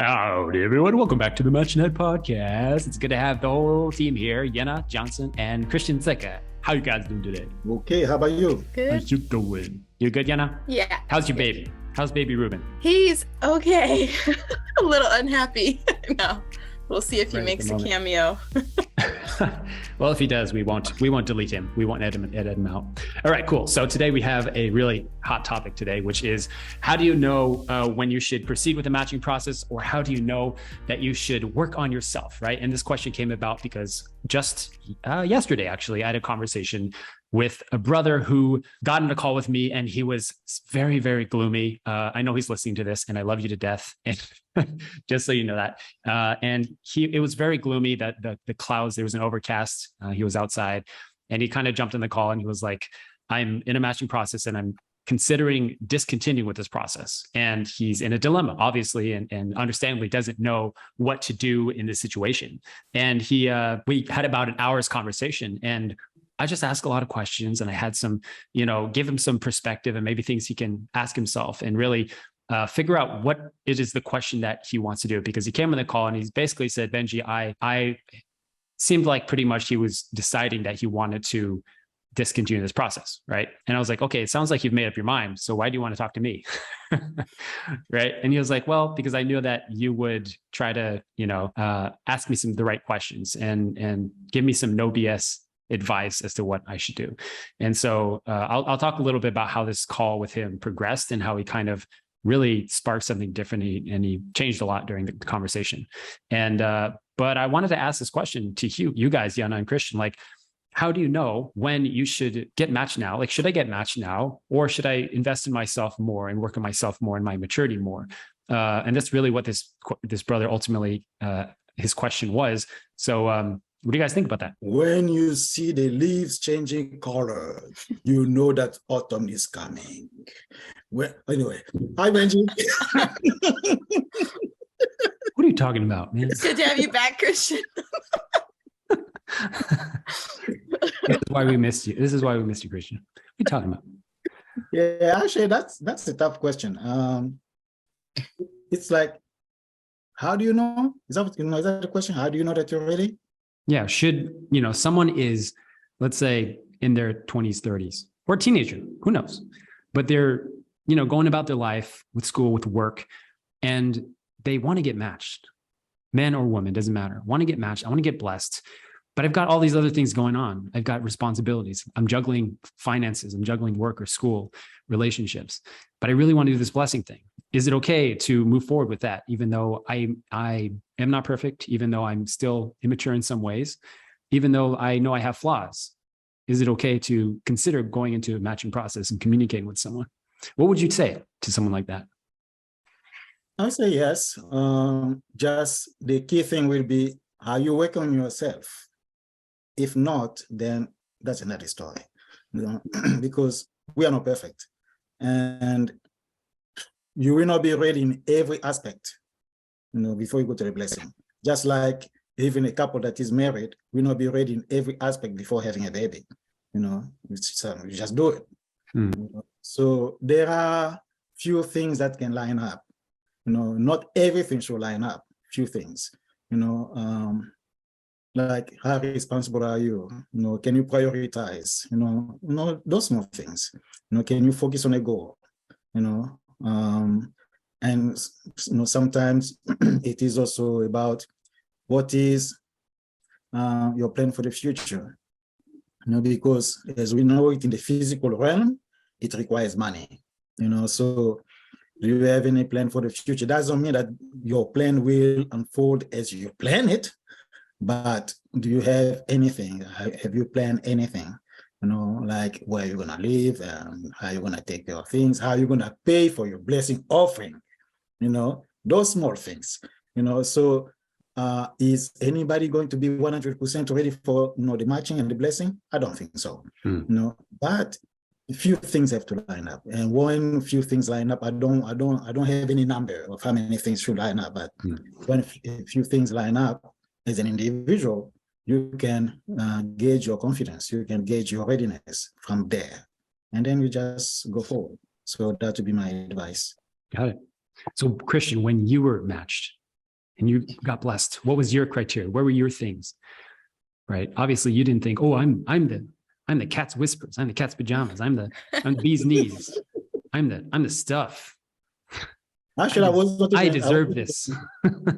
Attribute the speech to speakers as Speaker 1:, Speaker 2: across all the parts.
Speaker 1: Howdy, everyone. Welcome back to the MatchNet podcast. It's good to have the whole team here, Yenna, Johnson, and Christian Zeka. How you guys doing today?
Speaker 2: Okay, how about you?
Speaker 1: How
Speaker 3: Good.
Speaker 1: you doing? You good, Yenna?
Speaker 3: Yeah.
Speaker 1: How's your baby? How's baby Ruben?
Speaker 3: He's okay. A little unhappy. No. We'll see if he
Speaker 1: Right at
Speaker 3: makes
Speaker 1: the
Speaker 3: a
Speaker 1: moment.
Speaker 3: cameo.
Speaker 1: Well, if he does, we won't delete him. We won't edit him out. All right, cool. So today we have a really hot topic today, which is how do you know when you should proceed with the matching process, or how do you know that you should work on yourself, right? And this question came about because just yesterday, actually, I had a conversation with a brother who got on a call with me, and he was very, very gloomy. I know he's listening to this, and I love you to death. And just so you know that. And it was very gloomy, that the clouds, there was an overcast. He was outside, and he kind of jumped in the call, and he was like, I'm in a matching process, and I'm considering discontinuing with this process. And he's in a dilemma, obviously, and understandably doesn't know what to do in this situation. And we had about an hour's conversation, and I just asked a lot of questions, and I had some, give him some perspective and maybe things he can ask himself and really figure out what it is the question that he wants to do. Because he came on the call and he basically said, Benji, I seemed like pretty much he was deciding that he wanted to discontinue this process, right? And I was like, okay, it sounds like you've made up your mind. So why do you want to talk to me? Right? And he was like, well, because I knew that you would try to, ask me the right questions and give me some no BS advice as to what I should do. And so I'll talk a little bit about how this call with him progressed and how he kind of really sparked something different, and he changed a lot during the conversation. And but I wanted to ask this question to you guys, Yana and Christian, like, how do you know when you should get matched now? Like, should I get matched now, or should I invest in myself more and work on myself more and my maturity more? And that's really what this brother ultimately, his question was. So what do you guys think about that?
Speaker 2: When you see the leaves changing color, you know that autumn is coming. Well, anyway, hi, Benji.
Speaker 1: What are you talking about, man?
Speaker 3: It's good to have you back, Christian.
Speaker 1: This is why we missed you. This is why we missed you, Christian. What are you talking about?
Speaker 2: Yeah, actually, that's a tough question. It's like, how do you know? Is that the question? How do you know that you're ready?
Speaker 1: Yeah, should, someone is, let's say, in their 20s, 30s, or a teenager, who knows? But they're, going about their life with school, with work, and they want to get matched. Man or woman, doesn't matter. Want to get matched. I want to get blessed. But I've got all these other things going on. I've got responsibilities. I'm juggling finances. I'm juggling work or school, relationships. But I really want to do this blessing thing. Is it okay to move forward with that, even though I am not perfect, even though I'm still immature in some ways, even though I know I have flaws? Is it okay to consider going into a matching process and communicating with someone? What would you say to someone like that?
Speaker 2: I say yes. Just the key thing will be how you work on yourself. If not, then that's another story, because we are not perfect, and you will not be ready in every aspect, before you go to the blessing. Just like even a couple that is married will not be ready in every aspect before having a baby. You just do it. So there are few things that can line up. Not everything should line up. Few things. Like, how responsible are you? Can you prioritize? Those small things. Can you focus on a goal? And sometimes it is also about what is your plan for the future. Because as we know it in the physical realm, it requires money. So do you have any plan for the future? Doesn't mean that your plan will unfold as you plan it. But do you have anything? Have you planned anything? Like where you're going to live, how you're going to take care of things, how you're going to pay for your blessing offering, those small things, So is anybody going to be 100% ready for, the matching and the blessing? I don't think so. But a few things have to line up. And when few things line up, I don't have any number of how many things should line up. But when a few things line up, as an individual, you can gauge your confidence, you can gauge your readiness from there, and then you just go forward. So that would be my advice.
Speaker 1: Got it. So Christian, when you were matched, and you got blessed. What was your criteria? Where were your things? Right? Obviously, you didn't think, oh, I'm the cat's whispers. I'm the cat's pajamas. I'm the bee's knees. I'm the stuff.
Speaker 2: Actually, I was not even,
Speaker 1: I deserve this.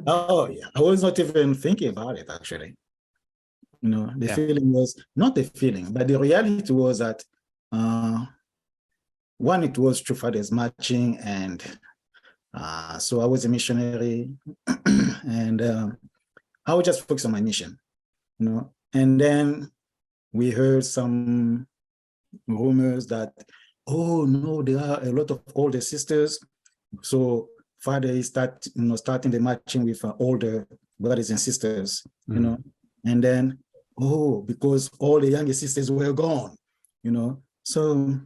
Speaker 2: Oh yeah, I was not even thinking about it actually. The
Speaker 1: Yeah.
Speaker 2: feeling was not the feeling, but the reality was that one, it was True Fathers matching, and so I was a missionary, and I would just focus on my mission, And then we heard some rumors that, oh no, there are a lot of older sisters. So Father is starting the matching with older brothers and sisters, and then, oh, because all the younger sisters were gone, So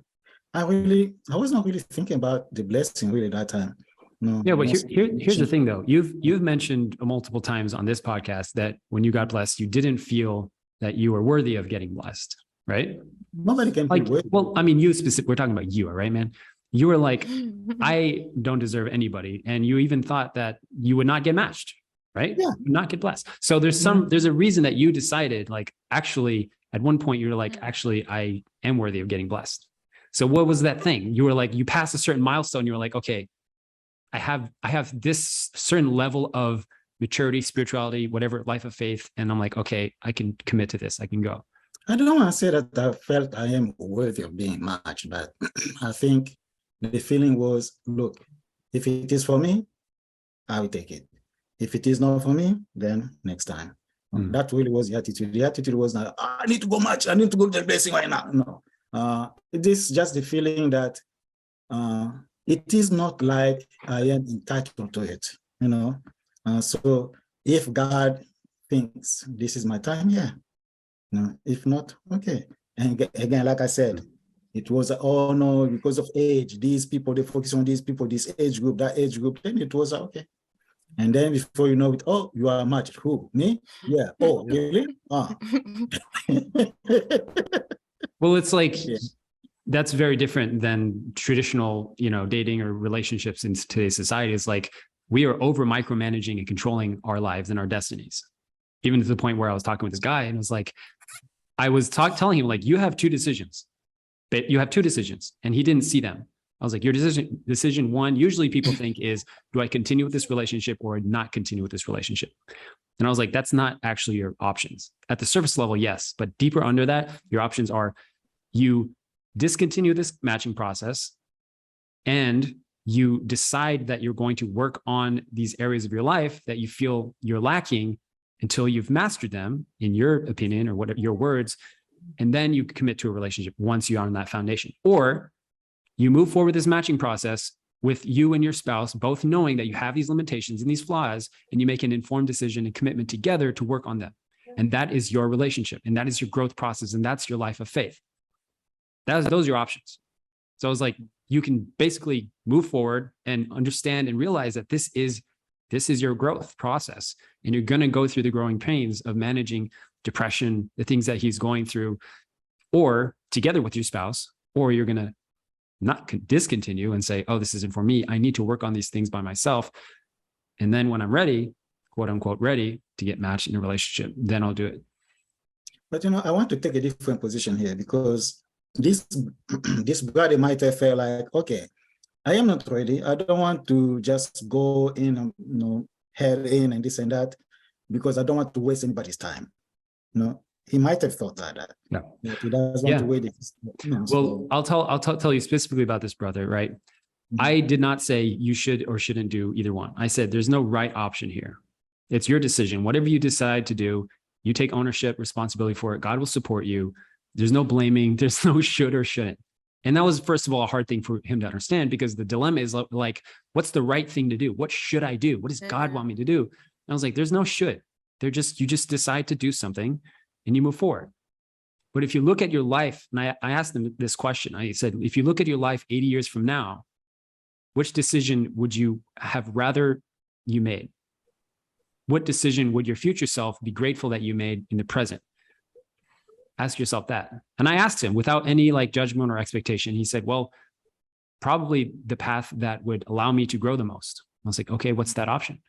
Speaker 2: I was not really thinking about the blessing really that time. No.
Speaker 1: Yeah, but here's the thing though. You've mentioned multiple times on this podcast that when you got blessed, you didn't feel that you were worthy of getting blessed, right?
Speaker 2: Nobody can be worthy.
Speaker 1: Well, I mean, we're talking about you, right, man? You were like, I don't deserve anybody. And you even thought that you would not get matched, right?
Speaker 2: Yeah.
Speaker 1: Not get blessed. So there's a reason that you decided, like, actually, at one point you were like, actually, I am worthy of getting blessed. So what was that thing? You were like, you passed a certain milestone. You were like, okay, I have this certain level of maturity, spirituality, whatever, life of faith. And I'm like, okay, I can commit to this. I can go.
Speaker 2: I don't want to say that I felt I am worthy of being matched, but I think the feeling was, look, if it is for me, I will take it. If it is not for me, then next time. That really was the attitude. The attitude was not, I need to go match. I need to go to the blessing right now. No. It is just the feeling that it is not like I am entitled to it, So if God thinks this is my time, yeah. No, if not, okay. And again, like I said, it was, oh no, because of age, these people, they focus on these people, this age group, that age group, then it was okay. And then before you know it, oh, you are matched. Who? Me? Yeah. Oh, really?
Speaker 1: Well, it's like, that's very different than traditional, dating or relationships in today's society. It's like, we are over micromanaging and controlling our lives and our destinies. Even to the point where I was talking with this guy and it was like, I was telling him, like, you have two decisions. But you have two decisions, and he didn't see them. I was like, your decision one, usually people think is, do I continue with this relationship or not continue with this relationship? And I was like, that's not actually your options. At the surface level, yes, but deeper under that, your options are you discontinue this matching process and you decide that you're going to work on these areas of your life that you feel you're lacking until you've mastered them, in your opinion or whatever your words, and then you commit to a relationship once you're on that foundation. Or you move forward this matching process with you and your spouse, both knowing that you have these limitations and these flaws, and you make an informed decision and commitment together to work on them. And that is your relationship, and that is your growth process, and that's your life of faith. Those are your options. So I was like, you can basically move forward and understand and realize that this is your growth process, and you're going to go through the growing pains of managing depression, the things that he's going through, or together with your spouse, or you're going to not discontinue and say, oh, this isn't for me. I need to work on these things by myself. And then when I'm ready, quote unquote, ready to get matched in a relationship, then I'll do it.
Speaker 2: But, I want to take a different position here, because this brother might have felt like, okay, I am not ready. I don't want to just go in and, head in and this and that, because I don't want to waste anybody's time. He might have thought that.
Speaker 1: No.
Speaker 2: He doesn't want to wait.
Speaker 1: Well, I'll tell you specifically about this brother, right? Mm-hmm. I did not say you should or shouldn't do either one. I said there's no right option here. It's your decision. Whatever you decide to do, you take ownership, responsibility for it. God will support you. There's no blaming. There's no should or shouldn't. And that was, first of all, a hard thing for him to understand, because the dilemma is like, what's the right thing to do? What should I do? What does God want me to do? And I was like, there's no should. You just decide to do something and you move forward. But if you look at your life, and I asked them this question, I said, if you look at your life 80 years from now, which decision would you have rather you made? What decision would your future self be grateful that you made in the present? Ask yourself that. And I asked him without any judgment or expectation. He said, well, probably the path that would allow me to grow the most. I was like, okay, what's that option?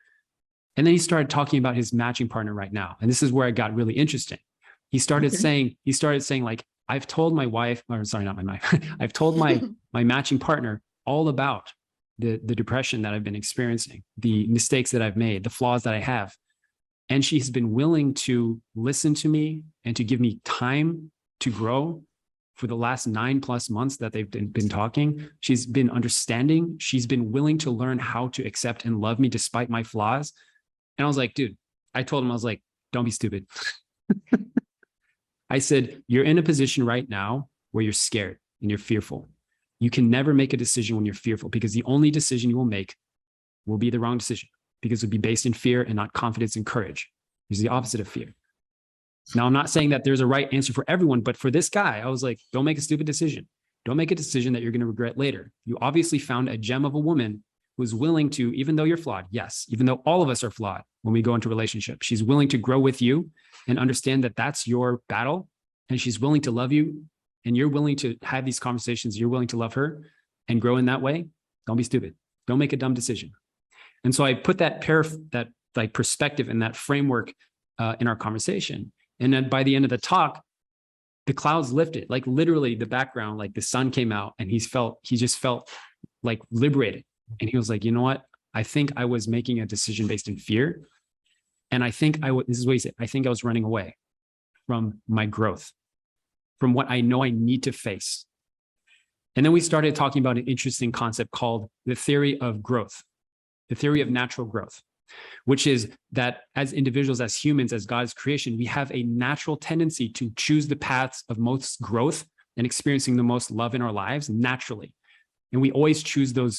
Speaker 1: And then he started talking about his matching partner right now. And this is where it got really interesting. He started saying like, I've told my wife, or sorry, not my wife, I've told my matching partner all about the depression that I've been experiencing, the mistakes that I've made, the flaws that I have. And she's been willing to listen to me and to give me time to grow for the last 9+ months that they've been talking. She's been understanding. She's been willing to learn how to accept and love me despite my flaws. And I was like, dude, I told him, I was like, don't be stupid. I said, you're in a position right now where you're scared and you're fearful. You can never make a decision when you're fearful, because the only decision you will make will be the wrong decision, because it'll be based in fear and not confidence and courage. It's the opposite of fear. Now, I'm not saying that there's a right answer for everyone, but for this guy, I was like, don't make a stupid decision. Don't make a decision that you're going to regret later. You obviously found a gem of a woman who's willing to, even though you're flawed, yes, even though all of us are flawed when we go into a relationship, she's willing to grow with you and understand that that's your battle. And she's willing to love you, and you're willing to have these conversations. You're willing to love her and grow in that way. Don't be stupid. Don't make a dumb decision. And so I put that perspective and that framework in our conversation. And then by the end of the talk, the clouds lifted, like literally the background, like the sun came out, and he just felt like liberated. And he was like, you know what? I think I was making a decision based in fear. And I think this is what he said, I think I was running away from my growth, from what I know I need to face. And then we started talking about an interesting concept called the theory of growth, the theory of natural growth, which is that as individuals, as humans, as God's creation, we have a natural tendency to choose the paths of most growth and experiencing the most love in our lives naturally. And we always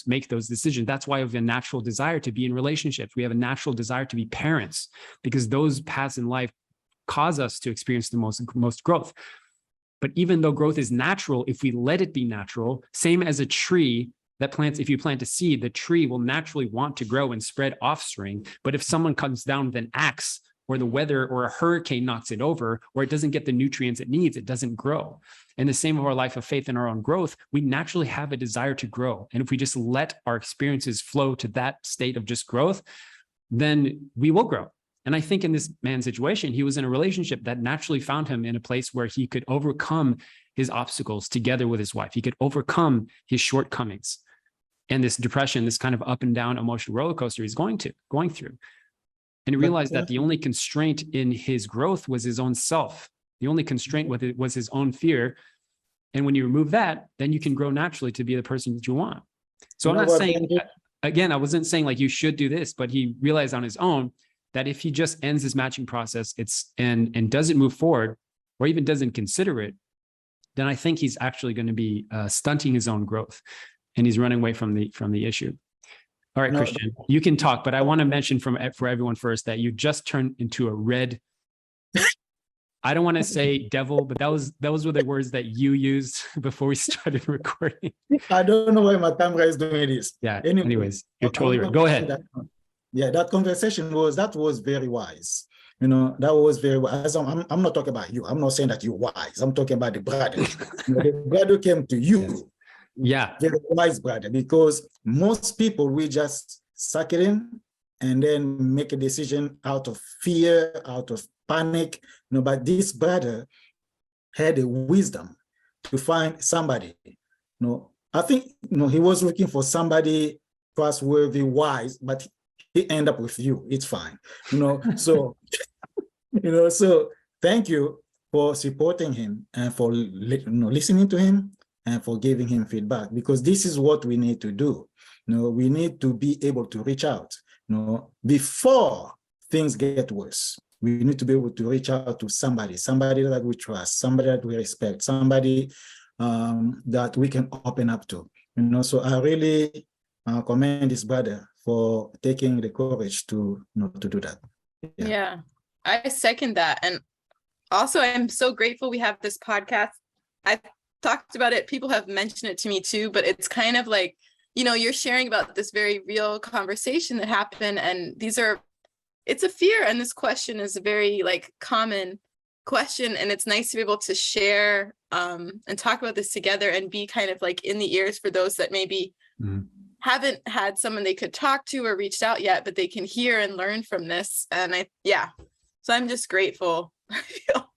Speaker 1: make those decisions. That's why we have a natural desire to be in relationships. We have a natural desire to be parents, because those paths in life cause us to experience the most growth. But even though growth is natural, if we let it be natural, same as a tree that plants, if you plant a seed, the tree will naturally want to grow and spread offspring. But if someone comes down with an axe, or the weather or a hurricane knocks it over, or it doesn't get the nutrients it needs, it doesn't grow. And the same of our life of faith and our own growth, we naturally have a desire to grow. And if we just let our experiences flow to that state of just growth, then we will grow. And I think in this man's situation, he was in a relationship that naturally found him in a place where he could overcome his obstacles together with his wife. He could overcome his shortcomings and this depression, this kind of up and down emotional roller coaster he's going through. And he realized that the only constraint in his growth was his own self. The only constraint with it was his own fear. And when you remove that, then you can grow naturally to be the person that you want. So I'm not saying, again, I wasn't saying like you should do this, but he realized on his own that if he just ends his matching process and doesn't move forward, or even doesn't consider it, then I think he's actually going to be stunting his own growth, and he's running away from the issue. All right, Christian, you can talk, but I want to mention for everyone first that you just turned into a red. I don't want to say devil, but those were the words that you used before we started recording.
Speaker 2: I don't know why my camera is doing this.
Speaker 1: Yeah. Anyways, you're totally right. Go ahead.
Speaker 2: That conversation was very wise. That was very wise. I'm not talking about you. I'm not saying that you're wise. I'm talking about the brother. The brother came to you.
Speaker 1: Yeah.
Speaker 2: Very wise brother, because most people will just suck it in and then make a decision out of fear, out of panic. But this brother had a wisdom to find somebody. I think he was looking for somebody trustworthy, wise, but he ended up with you. It's fine. So so thank you for supporting him and for listening to him and for giving him feedback, because this is what we need to do. We need to be able to reach out, before things get worse. We need to be able to reach out to somebody that we trust, somebody that we respect, somebody that we can open up to. So I really commend this brother for taking the courage to do that.
Speaker 3: Yeah, I second that. And also, I'm so grateful we have this podcast. I've talked about it. People have mentioned it to me too, but it's kind of like, you're sharing about this very real conversation that happened. And it's a fear. And this question is a very common question. And it's nice to be able to share and talk about this together and be kind of in the ears for those that maybe haven't had someone they could talk to or reached out yet, but they can hear and learn from this. And so I'm just grateful I feel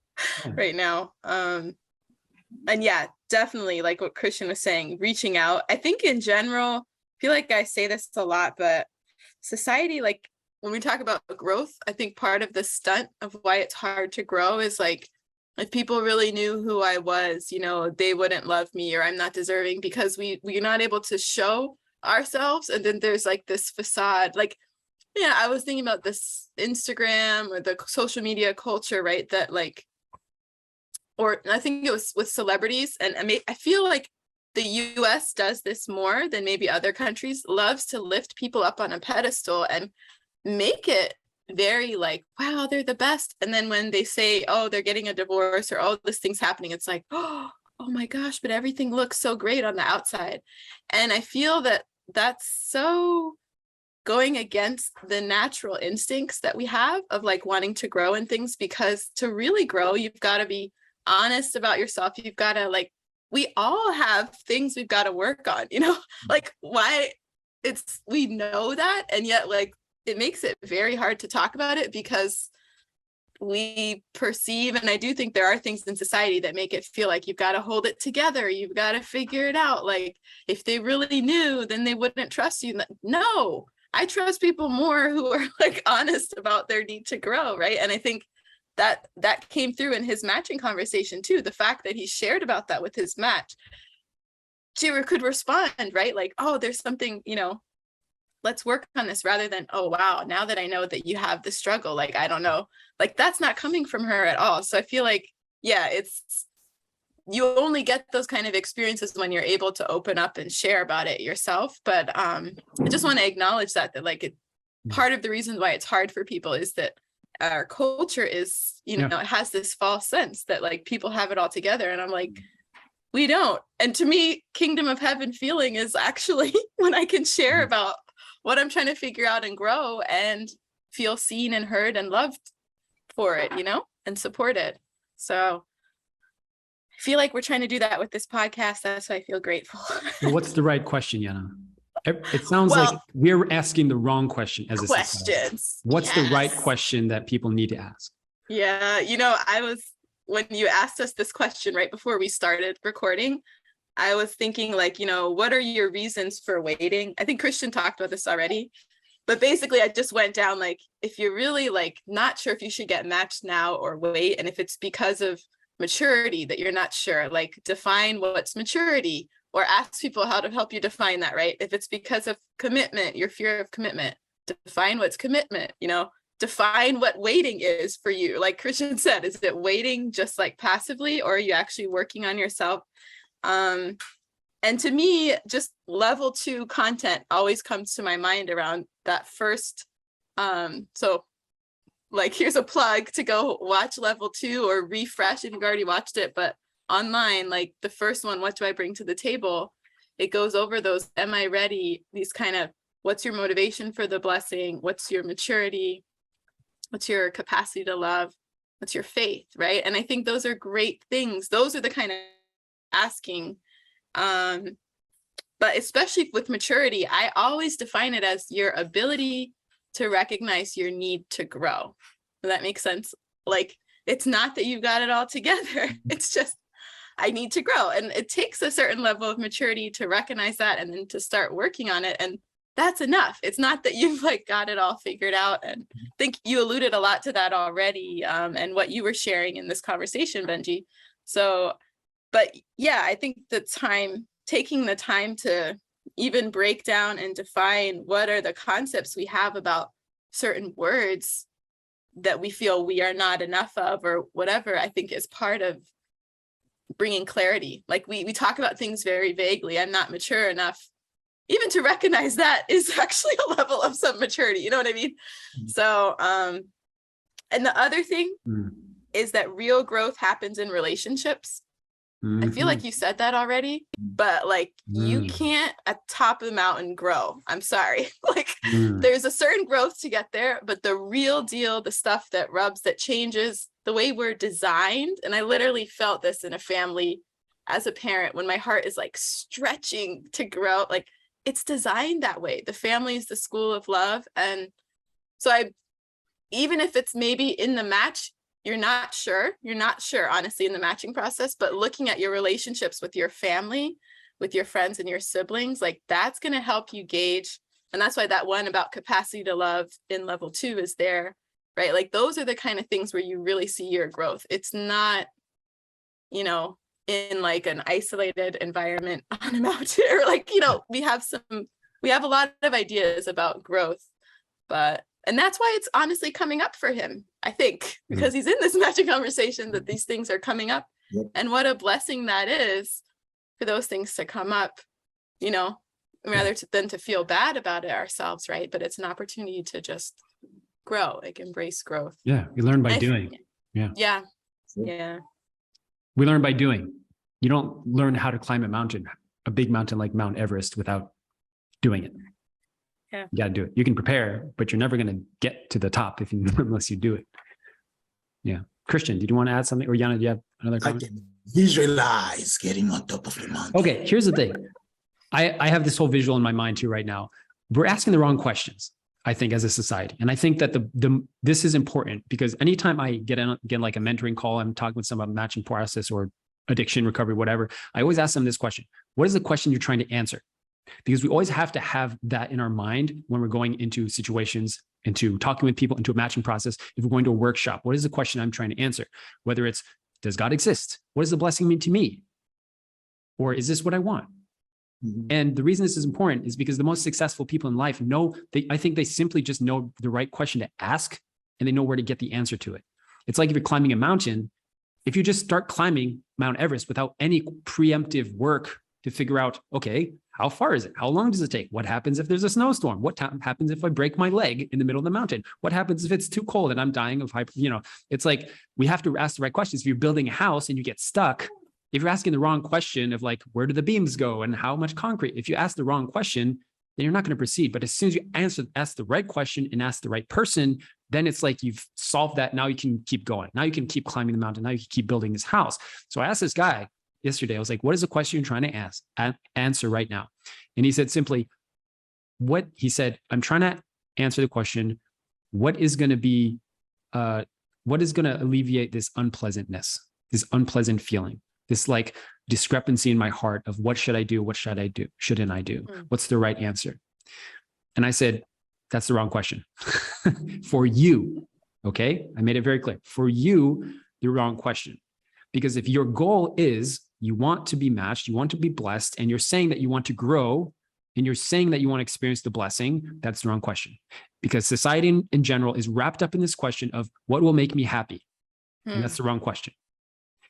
Speaker 3: right now. And yeah, definitely like what Christian was saying, reaching out. I think in general, I feel like I say this a lot, but society, like when we talk about growth, I think part of the stunt of why it's hard to grow is like, if people really knew who I was, you know, they wouldn't love me, or I'm not deserving, because we're not able to show ourselves. And then there's like this facade, like, yeah, I was thinking about this Instagram or the social media culture, right? That like, or I think it was with celebrities. And I feel like the US does this more than maybe other countries, loves to lift people up on a pedestal and make it very like, wow, they're the best. And then when they say, oh, they're getting a divorce, or oh, this thing's happening, it's like, oh my gosh, but everything looks so great on the outside. And I feel that that's so going against the natural instincts that we have of like wanting to grow in things, because to really grow, you've got to be honest about yourself. You've got to like, we all have things we've got to work on, you know, like why we know that. And yet like, it makes it very hard to talk about it because we perceive, and I do think there are things in society that make it feel like you've got to hold it together. You've got to figure it out. Like if they really knew, then they wouldn't trust you. No, I trust people more who are like honest about their need to grow. Right. And I think that came through in his matching conversation too. The fact that he shared about that with his match, she could respond, right? Like, oh, there's something, you know, let's work on this, rather than, oh, wow, now that I know that you have the struggle, like, I don't know, like that's not coming from her at all. So I feel like, yeah, you only get those kind of experiences when you're able to open up and share about it yourself. But I just want to acknowledge that like part of the reason why it's hard for people is that our culture is, you know, it has this false sense that like people have it all together. And I'm like, we don't. And to me, kingdom of heaven feeling is actually when I can share about what I'm trying to figure out and grow and feel seen and heard and loved for it, you know, and supported. So I feel like we're trying to do that with this podcast. That's why I feel grateful.
Speaker 1: Well, what's the right question, Yana? It sounds like we're asking the wrong question as a society.
Speaker 3: Questions.
Speaker 1: What's the right question that people need to ask?
Speaker 3: Yeah, you know, when you asked us this question right before we started recording, I was thinking like, you know, what are your reasons for waiting? I think Christian talked about this already, but basically I just went down like, if you're really like not sure if you should get matched now or wait, and if it's because of maturity that you're not sure, like define what's maturity, or ask people how to help you define that, right? If it's because of commitment, your fear of commitment, define what's commitment, you know, define what waiting is for you. Like Christian said, is it waiting just like passively, or are you actually working on yourself? And to me, just level 2 content always comes to my mind around that first. So like, here's a plug to go watch level 2 or refresh if you've already watched it, but online, like the first one, what do I bring to the table? It goes over those, am I ready? These kind of, what's your motivation for the blessing? What's your maturity? What's your capacity to love? What's your faith, right? And I think those are great things. Those are the kind of asking. But especially with maturity, I always define it as your ability to recognize your need to grow. Does that make sense? Like, it's not that you've got it all together. It's just, I need to grow. And it takes a certain level of maturity to recognize that and then to start working on it. And that's enough. It's not that you've like got it all figured out. And I think you alluded a lot to that already, and what you were sharing in this conversation, Benjy. So, but yeah, I think taking the time to even break down and define what are the concepts we have about certain words that we feel we are not enough of or whatever, I think is part of bringing clarity. Like we talk about things very vaguely. I'm not mature enough. Even to recognize that is actually a level of some maturity. You know what I mean? So, and the other thing is that real growth happens in relationships. I feel like you said that already, but like you can't at top of the mountain grow. I'm sorry. Like there's a certain growth to get there, but the real deal, the stuff that rubs, that changes the way we're designed. And I literally felt this in a family as a parent when my heart is like stretching to grow. Like it's designed that way. The family is the school of love. And so even if it's maybe in the match, you're not sure, honestly, in the matching process, but looking at your relationships with your family, with your friends and your siblings, like that's going to help you gauge. And that's why that one about capacity to love in level 2 is there, right? Like those are the kind of things where you really see your growth. It's not, in like an isolated environment on a mountain, or like, we have a lot of ideas about growth, and that's why it's honestly coming up for him, I think, because he's in this matching conversation that these things are coming up.
Speaker 2: Yep.
Speaker 3: And what a blessing that is for those things to come up, rather than to feel bad about it ourselves, right? But it's an opportunity to just grow, like embrace growth.
Speaker 1: Yeah, we learn by doing.
Speaker 3: Yeah.
Speaker 1: We learn by doing. You don't learn how to climb a big mountain like Mount Everest, without doing it.
Speaker 3: Yeah.
Speaker 1: You got to do it. You can prepare, but you're never going to get to the top unless you do it. Yeah. Christian, did you want to add something? Or Yana, do you have another comment?
Speaker 2: I can visualize getting on top of the mountain.
Speaker 1: Okay, here's the thing. I have this whole visual in my mind too right now. We're asking the wrong questions, I think, as a society. And I think that this is important, because anytime I get like a mentoring call, I'm talking with someone about matching process or addiction recovery, whatever, I always ask them this question: what is the question you're trying to answer? Because we always have to have that in our mind when we're going into situations, into talking with people, into a matching process. If we're going to a workshop, what is the question I'm trying to answer? Whether it's, does God exist? What does the blessing mean to me? Or is this what I want? Mm-hmm. And the reason this is important is because the most successful people in life I think they simply just know the right question to ask, and they know where to get the answer to it. It's like if you're climbing a mountain, if you just start climbing Mount Everest without any preemptive work to figure out, okay, how far is it? How long does it take? What happens if there's a snowstorm? What happens if I break my leg in the middle of the mountain? What happens if it's too cold and I'm dying of it's like, we have to ask the right questions. If you're building a house and you get stuck, if you're asking the wrong question of like, where do the beams go and how much concrete? If you ask the wrong question, then you're not going to proceed. But as soon as you ask the right question and ask the right person, then it's like you've solved that. Now you can keep going. Now you can keep climbing the mountain. Now you can keep building this house. So I asked this guy yesterday, I was like, what is the question you're trying to answer right now? And he said simply, I'm trying to answer the question, what is going to alleviate this unpleasantness, this unpleasant feeling, this like discrepancy in my heart of what should I do? What should I do? Shouldn't I do? What's the right answer? And I said, that's the wrong question for you. Okay. I made it very clear for you, the wrong question. Because if your goal is you want to be matched, you want to be blessed, and you're saying that you want to grow, and you're saying that you want to experience the blessing, that's the wrong question. Because society in general is wrapped up in this question of what will make me happy. And that's the wrong question.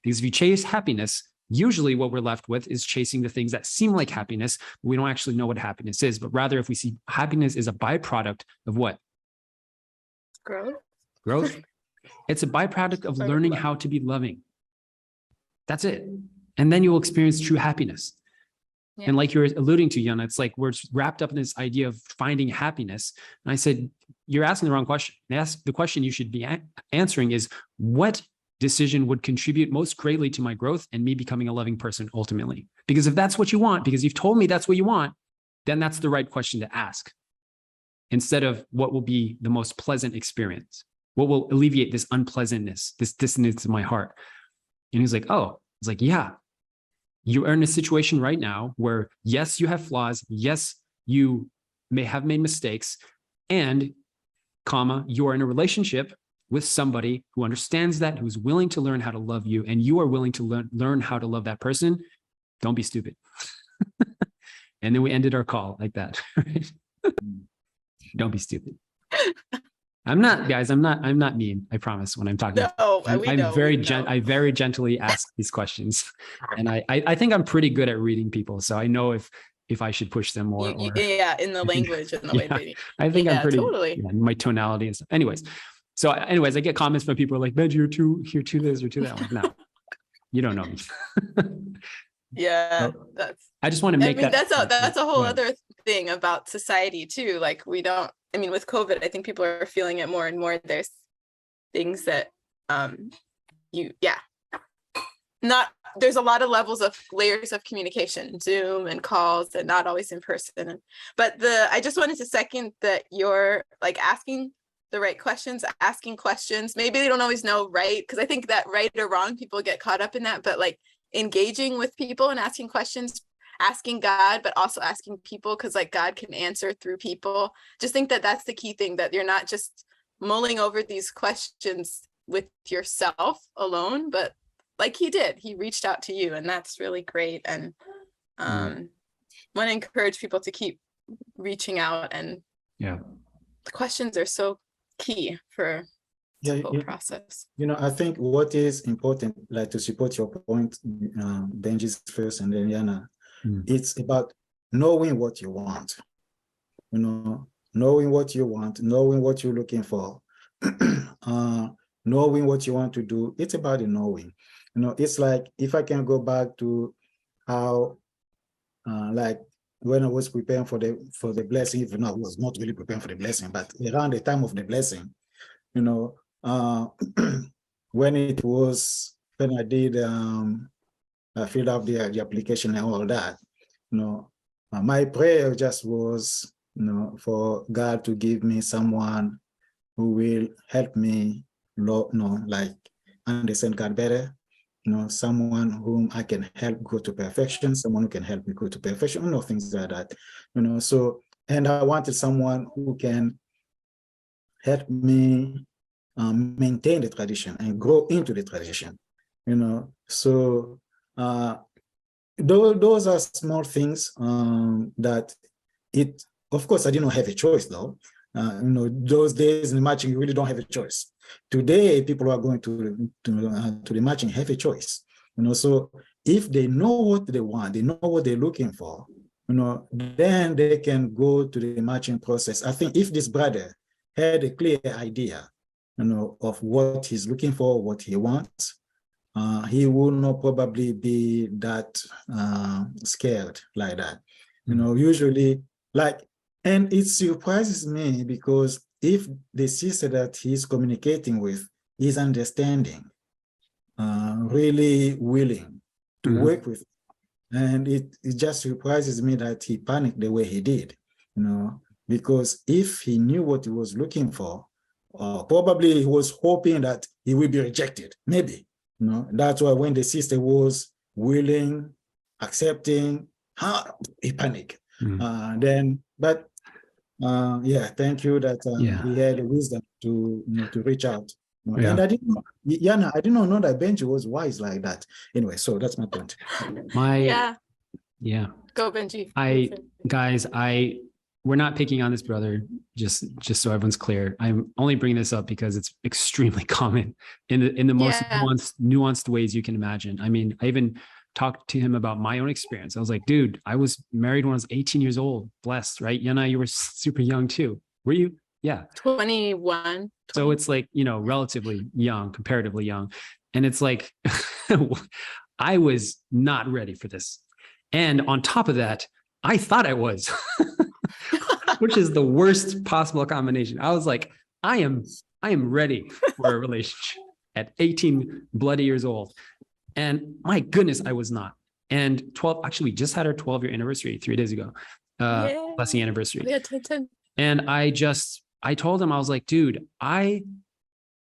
Speaker 1: Because if you chase happiness, usually what we're left with is chasing the things that seem like happiness, but we don't actually know what happiness is. But rather, if we see happiness is a byproduct of what? Growth. It's a byproduct of learning how to be loving. That's it. And then you will experience true happiness. Yeah. And like you're alluding to, Yana, it's like we're wrapped up in this idea of finding happiness. And I said, you're asking the wrong question. The question you should be answering is, what decision would contribute most greatly to my growth and me becoming a loving person ultimately? Because if that's what you want, because you've told me that's what you want, then that's the right question to ask. Instead of what will be the most pleasant experience, what will alleviate this unpleasantness, this dissonance in my heart. And he's like, oh, it's like, yeah, you are in a situation right now where, yes, you have flaws. Yes, you may have made mistakes, and you are in a relationship with somebody who understands that, who's willing to learn how to love you, and you are willing to learn how to love that person. Don't be stupid. And then we ended our call like that. Right? Don't be stupid. I'm not, guys. I'm not mean. I promise. When I'm talking, I very gently ask these questions, and I think I'm pretty good at reading people, so I know if I should push them more.
Speaker 3: In the language and the way.
Speaker 1: I think I'm pretty.
Speaker 3: Totally.
Speaker 1: My tonality and stuff. Anyways, I get comments from people like, Benjy, you're too this or too that. I'm like, no, you don't know me.
Speaker 3: Yeah,
Speaker 1: I just want to make
Speaker 3: that's a whole other thing about society too. Like with COVID, I think people are feeling it more and more. There's things that not, there's a lot of levels of layers of communication, Zoom and calls, and not always in person. But I just wanted to second that you're like asking the right questions, asking questions. Maybe they don't always know right, because I think that right or wrong, people get caught up in that. But like engaging with people and asking questions, asking God, but also asking people, because like God can answer through people. Just think that that's the key thing, that you're not just mulling over these questions with yourself alone, but like he did, he reached out to you, and that's really great. And want to encourage people to keep reaching out, and the questions are so key for the whole process.
Speaker 2: I think what is important, like to support your point, Benjy's first and then Yana, it's about knowing what you want, knowing what you want, knowing what you're looking for, knowing what you want to do. It's about the knowing. It's like, if I can go back to how, like when I was preparing for the blessing, even though I was not really preparing for the blessing, but around the time of the blessing, when I did, I filled out the application and all that, my prayer just was, for God to give me someone who will help me, like understand God better, someone whom I can help go to perfection, someone who can help me go to perfection, things like that, so, and I wanted someone who can help me maintain the tradition and grow into the tradition, so those are small things that of course, I didn't have a choice though. Those days in the marching, you really don't have a choice. Today, people who are going to the marching have a choice. So if they know what they want, they know what they're looking for, then they can go to the marching process. I think if this brother had a clear idea, of what he's looking for, what he wants, he will not probably be that scared like that. Usually, like, and it surprises me, because if the sister that he's communicating with is understanding, really willing to work with, and it just surprises me that he panicked the way he did, because if he knew what he was looking for, probably he was hoping that he will be rejected, maybe. That's why when the sister was willing, accepting, he panicked. Thank you that he had the wisdom to reach out. And I didn't know that Benjy was wise like that. Anyway, so that's my point.
Speaker 3: Go Benjy.
Speaker 1: We're not picking on this brother, just so everyone's clear. I'm only bringing this up because it's extremely common in the most nuanced ways you can imagine. I mean, I even talked to him about my own experience. I was like, dude, I was married when I was 18 years old. Blessed, right? Yana, you were super young too. Were you? Yeah.
Speaker 3: 21.
Speaker 1: So it's like, relatively young, comparatively young. And it's like, I was not ready for this. And on top of that, I thought I was, which is the worst possible combination. I was like, I am ready for a relationship at 18 bloody years old. And my goodness, I was not. And we just had our 12-year anniversary 3 days ago, blessing anniversary. And I told him, I was like, dude, I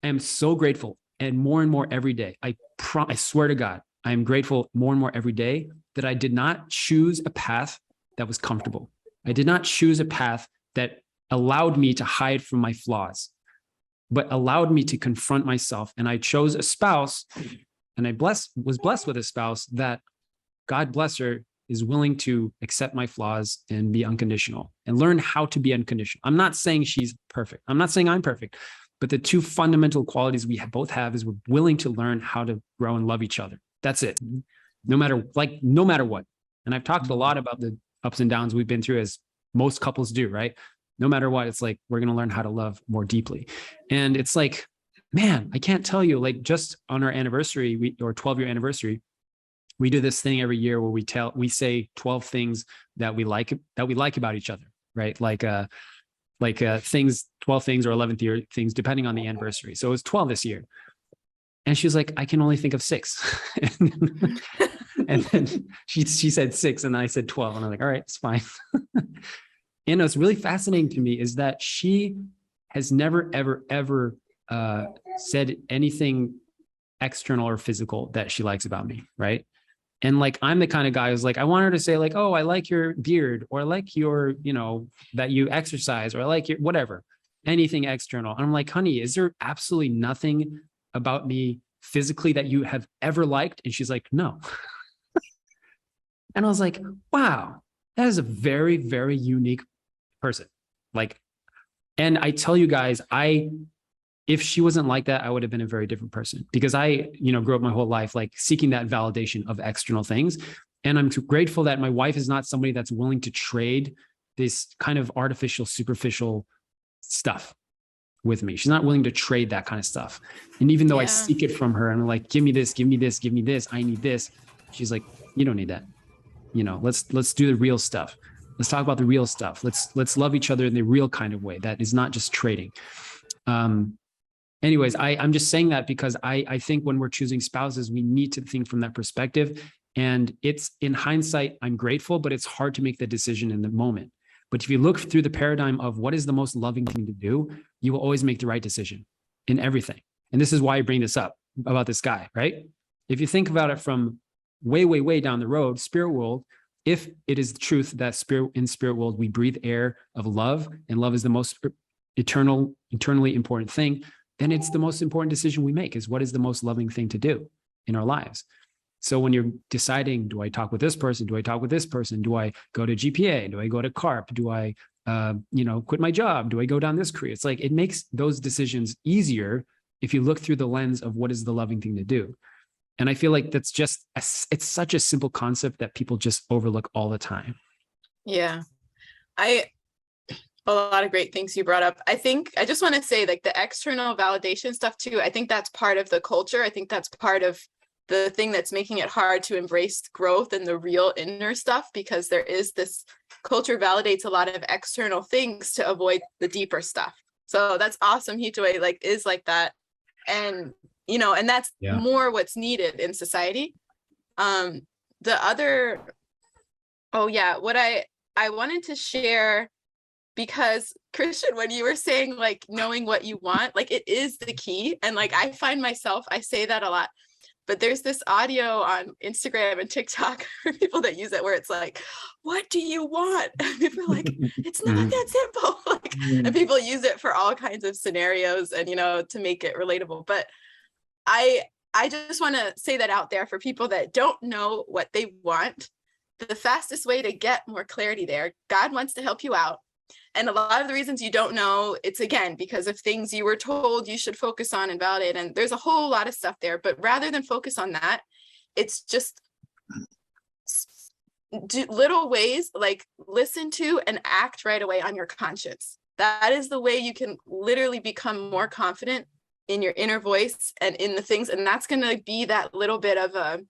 Speaker 1: am so grateful. And more every day. I swear to God, I am grateful more and more every day that I did not choose a path that was comfortable. I did not choose a path that allowed me to hide from my flaws, but allowed me to confront myself. And I chose a spouse, and I was blessed with a spouse that, God bless her, is willing to accept my flaws and be unconditional and learn how to be unconditional. I'm not saying she's perfect. I'm not saying I'm perfect, but the two fundamental qualities we both have is we're willing to learn how to grow and love each other. That's it. No matter what. And I've talked a lot about the ups and downs we've been through, as most couples do, right? No matter what, it's like, we're going to learn how to love more deeply. And it's like, man, I can't tell you, like, just on our anniversary, or 12-year anniversary, we do this thing every year where we say 12 things that we like about each other, right? Like 12 things or 11th year things, depending on the anniversary. So it was 12 this year. And she was like, I can only think of 6. And then she said 6, and I said 12. And I'm like, all right, it's fine. And what's really fascinating to me is that she has never, ever, ever said anything external or physical that she likes about me, right? And like, I'm the kind of guy who's like, I want her to say like, oh, I like your beard, or I like your, that you exercise, or I like your whatever, anything external. And I'm like, honey, is there absolutely nothing about me physically that you have ever liked? And she's like, no. And I was like, wow, that is a very, very unique person. Like, and I tell you guys, if she wasn't like that, I would have been a very different person, because I, grew up my whole life, like seeking that validation of external things. And I'm grateful that my wife is not somebody that's willing to trade this kind of artificial, superficial stuff with me. She's not willing to trade that kind of stuff. And even though I seek it from her and I'm like, give me this, give me this, give me this, I need this. She's like, you don't need that. Let's do the real stuff. Let's talk about the real stuff. Let's love each other in the real kind of way. That is not just trading. Anyways, I'm just saying that because I think when we're choosing spouses, we need to think from that perspective. And it's, in hindsight, I'm grateful, but it's hard to make the decision in the moment. But if you look through the paradigm of what is the most loving thing to do, you will always make the right decision in everything. And this is why I bring this up about this guy, right? If you think about it from way, way, way down the road, spirit world, if it is the truth that in spirit world, we breathe air of love, and love is the most eternally important thing, then it's the most important decision we make, is what is the most loving thing to do in our lives. So when you're deciding, do I talk with this person? Do I talk with this person? Do I go to GPA? Do I go to CARP? Do I, quit my job? Do I go down this career? It's like, it makes those decisions easier if you look through the lens of what is the loving thing to do. And I feel like that's just, it's such a simple concept that people just overlook all the time.
Speaker 3: Yeah. A lot of great things you brought up. I think I just want to say, like, the external validation stuff too, I think that's part of the culture. I think that's part of the thing that's making it hard to embrace growth and the real inner stuff, because there is this culture validates a lot of external things to avoid the deeper stuff. So that's awesome. Hitoe is like that. And, and that's more what's needed in society. What I wanted to share, because Christian, when you were saying like knowing what you want, like it is the key. And like, I find myself, I say that a lot, but there's this audio on Instagram and TikTok for people that use it where it's like, what do you want? And people are like, it's not that simple. Like, and people use it for all kinds of scenarios and, to make it relatable. But I just want to say that out there for people that don't know what they want. The fastest way to get more clarity there, God wants to help you out. And a lot of the reasons you don't know, it's again, because of things you were told you should focus on and validate. And there's a whole lot of stuff there, but rather than focus on that, it's just little ways, like listen to and act right away on your conscience. That is the way you can literally become more confident in your inner voice and in the things. And that's going to be that little bit of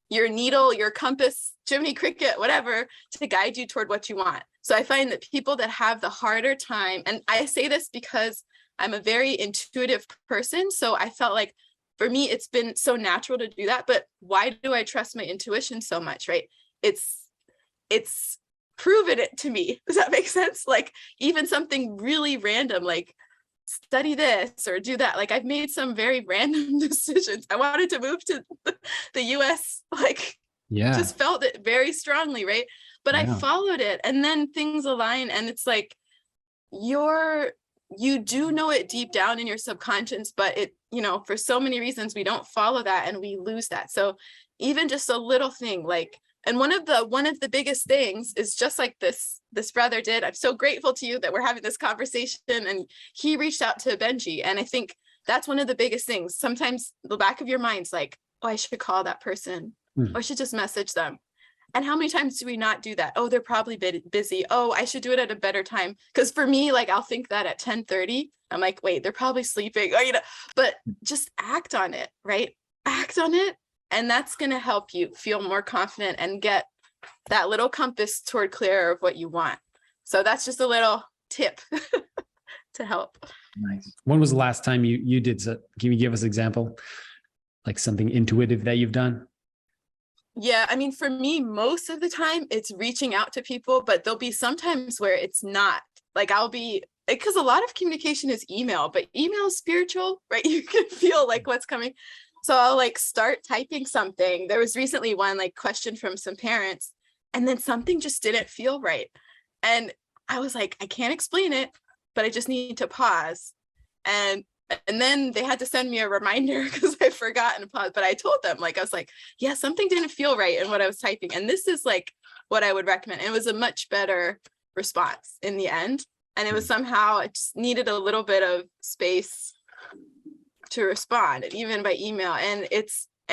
Speaker 3: your needle, your compass, Jiminy Cricket, whatever, to guide you toward what you want. So I find that people that have the harder time, and I say this because I'm a very intuitive person. So I felt like for me, it's been so natural to do that. But why do I trust my intuition so much, right? It's proven it to me. Does that make sense? Like even something really random, like study this or do that. Like I've made some very random decisions. I wanted to move to the US, just felt it very strongly, right? But I followed it and then things align and it's like you do know it deep down in your subconscious, but it, for so many reasons we don't follow that and we lose that. So even just a little thing and one of the biggest things is just like this brother did. I'm so grateful to you that we're having this conversation and he reached out to Benjy. And I think that's one of the biggest things. Sometimes the back of your mind's like, oh, I should call that person or I should just message them. And how many times do we not do that? Oh, they're probably busy. Oh, I should do it at a better time. Because for me, I'll think that at 10:30, I'm like, wait, they're probably sleeping. Or, but just act on it, right? Act on it. And that's going to help you feel more confident and get that little compass toward clearer of what you want. So that's just a little tip to help.
Speaker 1: Nice. When was the last time you did so? Can you give us an example? Like something intuitive that you've done?
Speaker 3: Yeah, I mean, for me, most of the time it's reaching out to people, but there'll be sometimes where it's not. Like I'll be, because a lot of communication is email, but email is spiritual, right? You can feel like what's coming. So I'll like start typing something. There was recently one like question from some parents, and then something just didn't feel right. And I was like, I can't explain it, but I just need to pause. And then they had to send me a reminder because I forgot and paused. But I told them, like, I was like, yeah, something didn't feel right in what I was typing. And this is like what I would recommend. It was a much better response in the end. And it was somehow, it just needed a little bit of space to respond, and even by email. And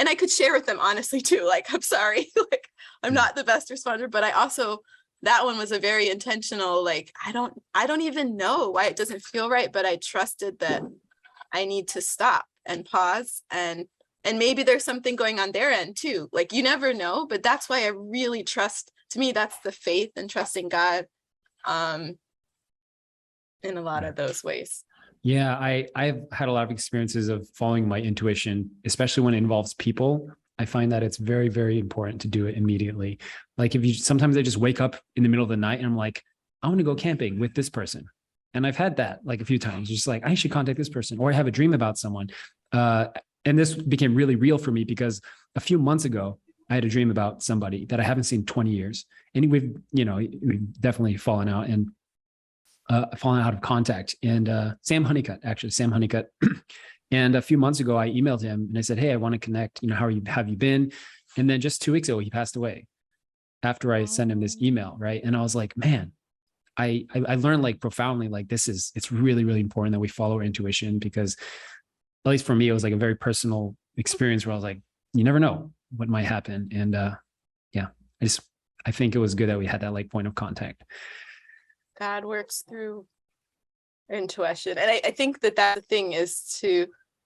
Speaker 3: I could share with them honestly too, like, I'm sorry, like, I'm not the best responder, but I also, that one was a very intentional, like, I don't even know why it doesn't feel right, but I trusted that I need to stop and pause, and maybe there's something going on their end too. Like, you never know, but that's why I really trust. To me, that's the faith and trusting God in a lot of those ways.
Speaker 1: Yeah, I've had a lot of experiences of following my intuition, especially when it involves people. I find that it's very, very important to do it immediately. Like sometimes I just wake up in the middle of the night and I'm like, I want to go camping with this person. And I've had that like a few times, just like, I should contact this person, or I have a dream about someone. And this became really real for me because a few months ago, I had a dream about somebody that I haven't seen in 20 years. And we've definitely fallen out and fallen out of contact. And Sam Honeycutt. And a few months ago, I emailed him and I said, hey, I want to connect. How have you been? And then just 2 weeks ago, he passed away after I sent him this email. Right. And I was like, man, I learned like profoundly, like it's really, really important that we follow our intuition, because at least for me, it was like a very personal experience where I was like, you never know what might happen. And I think it was good that we had that like point of contact.
Speaker 3: God works through intuition. And I think that the thing is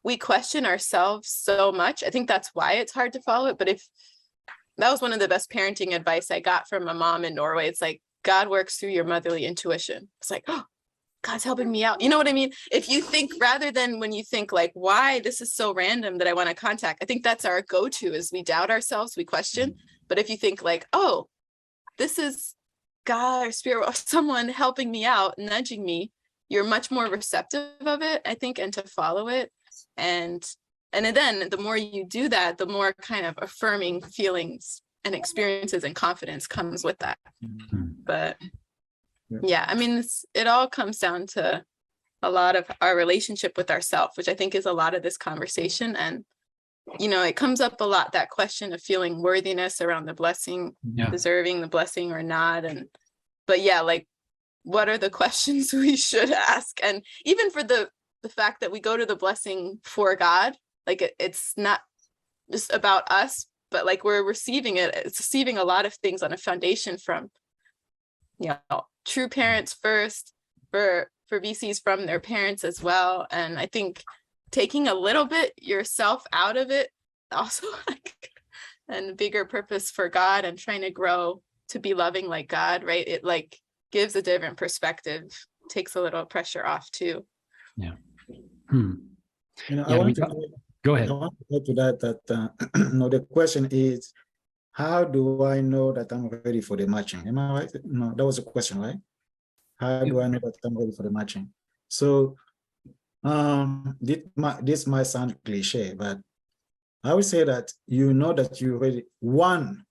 Speaker 3: we question ourselves so much. I think that's why it's hard to follow it. But if that was one of the best parenting advice I got from a mom in Norway, it's like, God works through your motherly intuition. It's like, oh, God's helping me out. You know what I mean? If you think, rather than when you think like, why this is so random that I want to contact, I think that's our go-to, is we doubt ourselves, we question. But if you think like, oh, this is God or spirit or someone helping me out, nudging me, you're much more receptive of it, I think, and to follow it. And then the more you do that, the more kind of affirming feelings and experiences and confidence comes with that. But yeah, I mean, it all comes down to a lot of our relationship with ourselves, which I think is a lot of this conversation. And it comes up a lot, that question of feeling worthiness around the blessing, deserving the blessing or not. But yeah, like, what are the questions we should ask? And even for the fact that we go to the blessing for God, like it's not just about us, but like we're receiving it. It's receiving a lot of things on a foundation from, true parents first, for VCs from their parents as well. And I think taking a little bit yourself out of it also, like, and bigger purpose for God and trying to grow to be loving like God, right? It like gives a different perspective, takes a little pressure off too.
Speaker 1: Yeah.
Speaker 2: I want to
Speaker 1: go ahead.
Speaker 2: I want to add to that the question is, how do I know that I'm ready for the matching? Am I right? No, that was a question, right? How do I know that I'm ready for the matching? So this might sound cliche, but I would say that that you're ready. One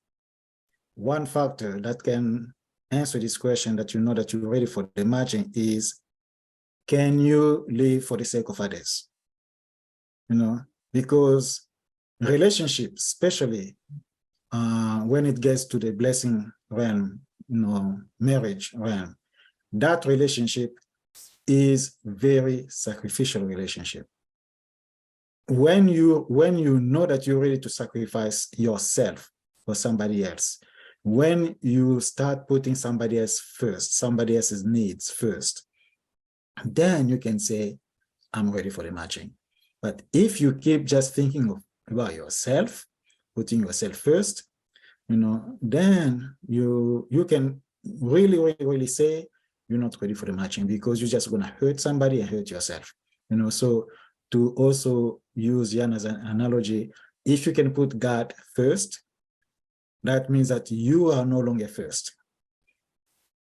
Speaker 2: factor that can answer this question, that that you're ready for the matching, is, can you live for the sake of others? Because relationships, especially when it gets to the blessing realm, marriage realm, that relationship is very sacrificial relationship. When you know that you're ready to sacrifice yourself for somebody else, when you start putting somebody else first, somebody else's needs first, then you can say, I'm ready for the matching. But if you keep just thinking about yourself, putting yourself first, then you can really, really, really say, you're not ready for the matching, because you're just going to hurt somebody and hurt yourself. So to also use Jan as an analogy, if you can put God first, that means that you are no longer first.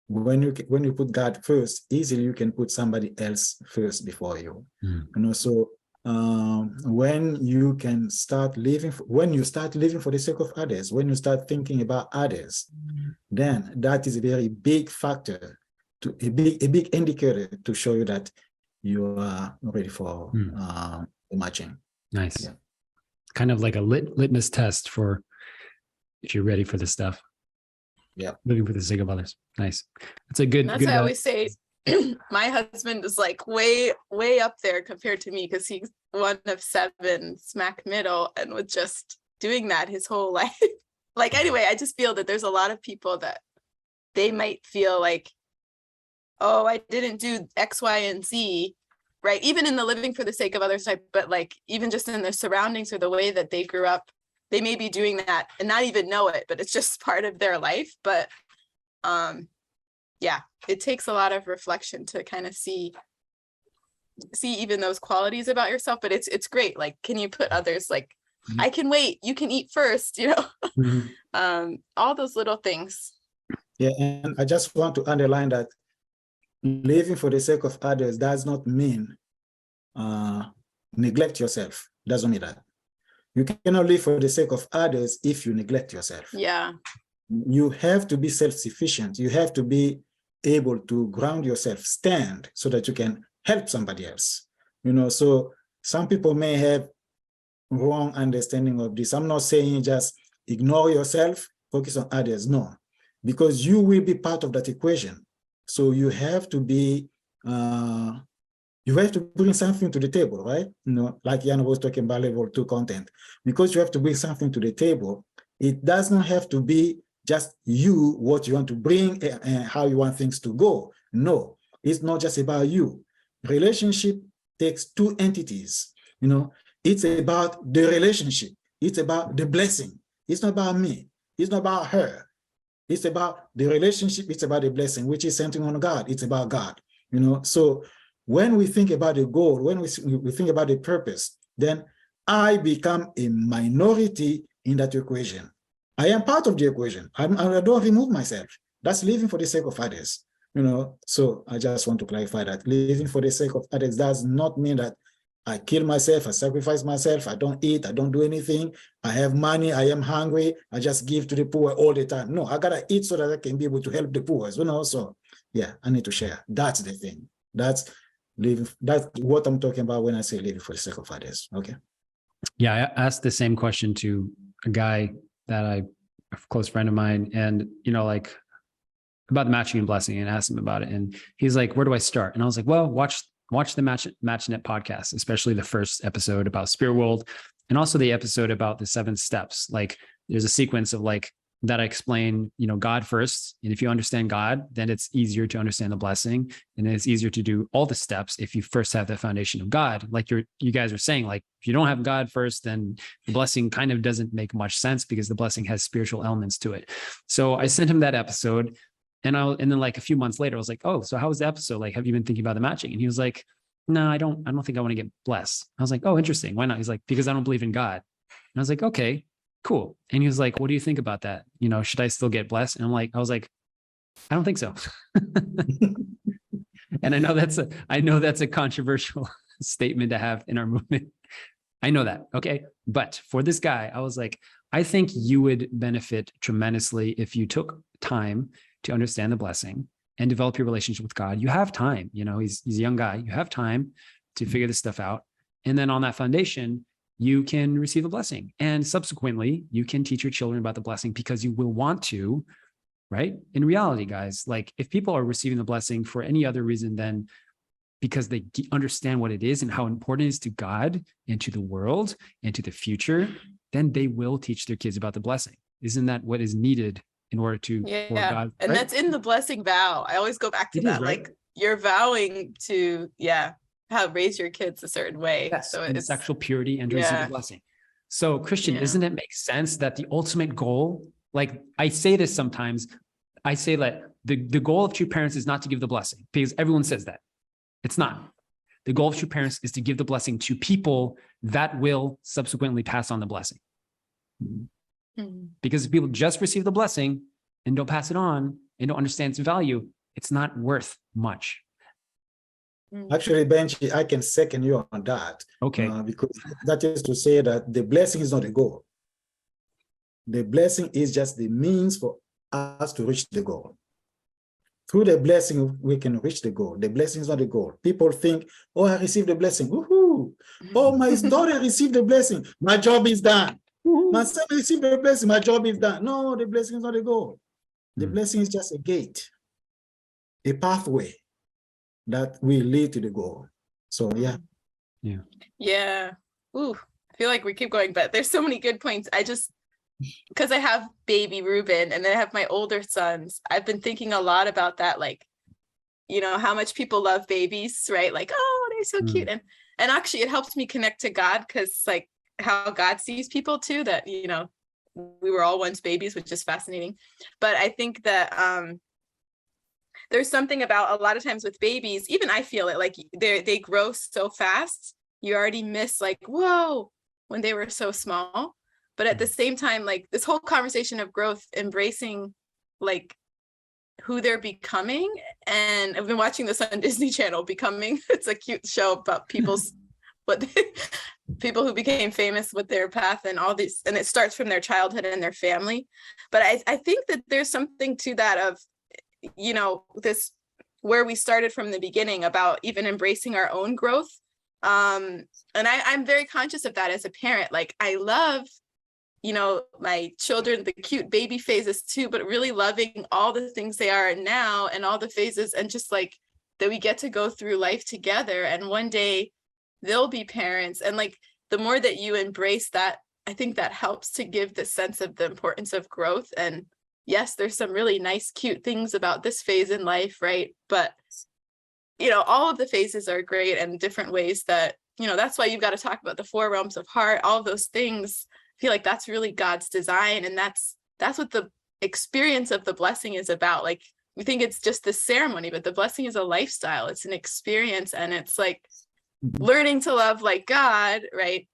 Speaker 2: When you put God first, easily you can put somebody else first before you. So when you start living for the sake of others, when you start thinking about others, then that is a very big factor, a big indicator to show you that you are ready for matching.
Speaker 1: Nice.
Speaker 2: Yeah.
Speaker 1: Kind of like a litmus test for if you're ready for this stuff.
Speaker 2: Yeah.
Speaker 1: Living for the sake of others. Nice. That's a good.
Speaker 3: That's why I always say my husband is like way up there compared to me, because he's one of 7, smack middle, and with just doing that his whole life. Like, anyway, I just feel that there's a lot of people that they might feel like, oh, I didn't do X, Y, and Z, right? Even in the living for the sake of others type, but like even just in their surroundings or the way that they grew up, they may be doing that and not even know it, but it's just part of their life. But yeah, it takes a lot of reflection to kind of see even those qualities about yourself. But it's great. Like, can you put others, like, I can wait, you can eat first, all those little things.
Speaker 2: Yeah, and I just want to underline that living for the sake of others does not mean neglect yourself. Doesn't mean that. You cannot live for the sake of others if you neglect yourself.
Speaker 3: Yeah.
Speaker 2: You have to be self-sufficient. You have to be able to ground yourself, stand, so that you can help somebody else. So some people may have wrong understanding of this. I'm not saying just ignore yourself, focus on others. No, because you will be part of that equation. So you have to be, you have to bring something to the table, right? Like Jan was talking about level 2 content. Because you have to bring something to the table, it does not have to be just you, what you want to bring and how you want things to go. No, it's not just about you. Relationship takes 2 entities. It's about the relationship. It's about the blessing. It's not about me. It's not about her. It's about the relationship. It's about the blessing, which is centering on God. It's about God. So when we think about the goal, when we think about the purpose, then I become a minority in that equation. I am part of the equation. I don't remove myself. That's living for the sake of others. So I just want to clarify that living for the sake of others does not mean that I kill myself, I sacrifice myself, I don't eat, I don't do anything, I have money, I am hungry, I just give to the poor all the time. No, I gotta eat so that I can be able to help the poor. So yeah, I need to share. That's the thing. That's what I'm talking about when I say living for the sake of others. Okay.
Speaker 1: Yeah, I asked the same question to a guy that a close friend of mine, and like about the matching and blessing, and asked him about it. And he's like, where do I start? And I was like, well, watch the MatchNet podcast, especially the first episode about Spirit World, and also the episode about the 7 steps. Like, there's a sequence of like that I explain, God first. And if you understand God, then it's easier to understand the blessing. And then it's easier to do all the steps if you first have the foundation of God. Like you guys are saying, like, if you don't have God first, then the blessing kind of doesn't make much sense, because the blessing has spiritual elements to it. So I sent him that episode. And then like a few months later, I was like, oh, so how was the episode? Like, have you been thinking about the matching? And he was like, no, I don't think I want to get blessed. I was like, oh, interesting. Why not? He's like, because I don't believe in God. And I was like, okay, cool. And he was like, what do you think about that? Should I still get blessed? And I was like, I don't think so. And I know that's a controversial statement to have in our movement. I know that. Okay. But for this guy, I was like, I think you would benefit tremendously if you took time to understand the blessing and develop your relationship with God. You have time, he's a young guy. You have time to figure this stuff out. And then on that foundation, you can receive a blessing. And subsequently, you can teach your children about the blessing, because you will want to, right? In reality, guys, like, if people are receiving the blessing for any other reason than because they understand what it is and how important it is to God and to the world and to the future, then they will teach their kids about the blessing. Isn't that what is needed in order to for God?
Speaker 3: And right? That's in the blessing vow. I always go back to that. Right? Like, you're vowing to, raise your kids a certain way.
Speaker 1: Yes,
Speaker 3: so
Speaker 1: it's sexual purity and receive the blessing. So Christian, doesn't it make sense that the ultimate goal, like I say this sometimes, I say that The goal of true parents is not to give the blessing, because everyone says that. It's not. The goal of true parents is to give the blessing to people that will subsequently pass on the blessing. Because if people just receive the blessing and don't pass it on and don't understand its value, it's not worth much.
Speaker 2: Actually, Benjy, I can second you on that.
Speaker 1: Okay.
Speaker 2: Because that is to say that the blessing is not the goal. The blessing is just the means for us to reach the goal. Through the blessing, we can reach the goal. The blessing is not the goal. People think, oh, I received the blessing. Woohoo! Oh, my daughter received the blessing. My job is done. My son received the blessing. My job is done. No, the blessing is not the goal. The blessing is just a gate, a pathway that will lead to the goal. So, yeah.
Speaker 3: Yeah. Ooh, I feel like we keep going, but there's so many good points. Because I have baby Ruben and then I have my older sons, I've been thinking a lot about that, like, you know, how much people love babies, right? Like, oh, they're so cute. And actually it helps me connect to God, because like how God sees people too, that, you know, we were all once babies, which is fascinating. But I think that there's something about a lot of times with babies, even I feel it, like they grow so fast, you already miss like, whoa, when they were so small. But at the same time, like this whole conversation of growth, embracing like who they're becoming. And I've been watching this on Disney Channel, Becoming. It's a cute show about people who became famous with their path and all this. And it starts from their childhood and their family. But I think that there's something to that of, you know, this where we started from the beginning about even embracing our own growth. And I'm very conscious of that as a parent. Like I love, you know, my children, the cute baby phases too, but really loving all the things they are now and all the phases, and just like that we get to go through life together, and one day they'll be parents. And like the more that you embrace that, I think that helps to give the sense of the importance of growth. And yes, there's some really nice, cute things about this phase in life, right? But you know, all of the phases are great and different ways that, you know, that's why you've got to talk about the 4 realms of heart, all of those things. I feel like that's really God's design, and that's what the experience of the blessing is about. Like we think it's just the ceremony, but the blessing is a lifestyle. It's an experience, and it's like learning to love like God, right?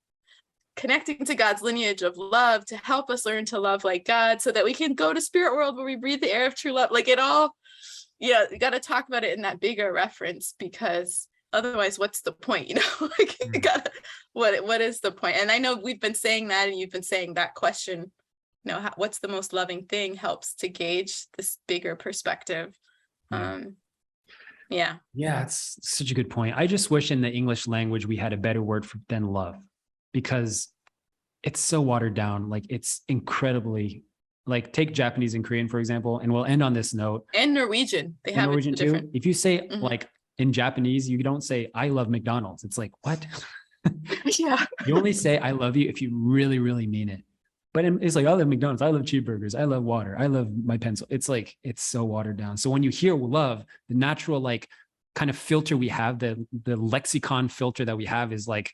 Speaker 3: Connecting to God's lineage of love to help us learn to love like God, so that we can go to spirit world where we breathe the air of true love. Like it all, yeah, you got to talk about it in that bigger reference, because otherwise, what's the point? You know, like you gotta, what is the point? And I know we've been saying that, and you've been saying that question, you know, what's the most loving thing, helps to gauge this bigger perspective. Yeah,
Speaker 1: it's such a good point. I just wish in the English language we had a better word than love, because it's so watered down. Like it's incredibly, like take Japanese and Korean, for example, and we'll end on this note.
Speaker 3: And Norwegian, they have
Speaker 1: Norwegian
Speaker 3: it different.
Speaker 1: too. If you say like in Japanese, you don't say I love McDonald's. It's like, what?
Speaker 3: Yeah.
Speaker 1: You only say I love you if you really, really mean it. But it's like, I love McDonald's, I love cheeseburgers, I love water, I love my pencil. It's like, it's so watered down. So when you hear love, the natural like kind of filter we have, the lexicon filter that we have is like,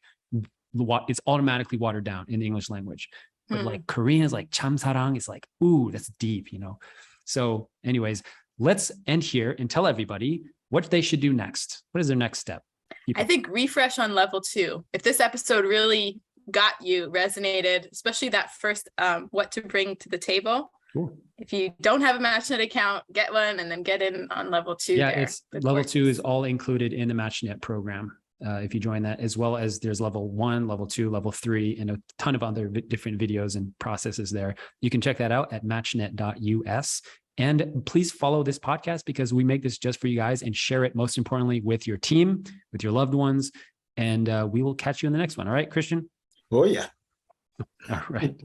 Speaker 1: it's automatically watered down in the English language. But like Korean is like chamsarang, it's like, ooh, that's deep, you know? So anyways, let's end here and tell everybody what they should do next. What is their next step?
Speaker 3: I think refresh on level 2. If this episode really got you, resonated, especially that first, what to bring to the table. Cool. If you don't have a MatchNet account, get one and then get in on level 2.
Speaker 1: Yeah, it's level 2 is all included in the MatchNet program. If you join that, as well as there's level 1, level 2, level 3, and a ton of other different videos and processes there. You can check that out at matchnet.us. And please follow this podcast, because we make this just for you guys, and share it, most importantly, with your team, with your loved ones. And we will catch you in the next one. All right, Christian?
Speaker 2: Oh, yeah.
Speaker 1: All right.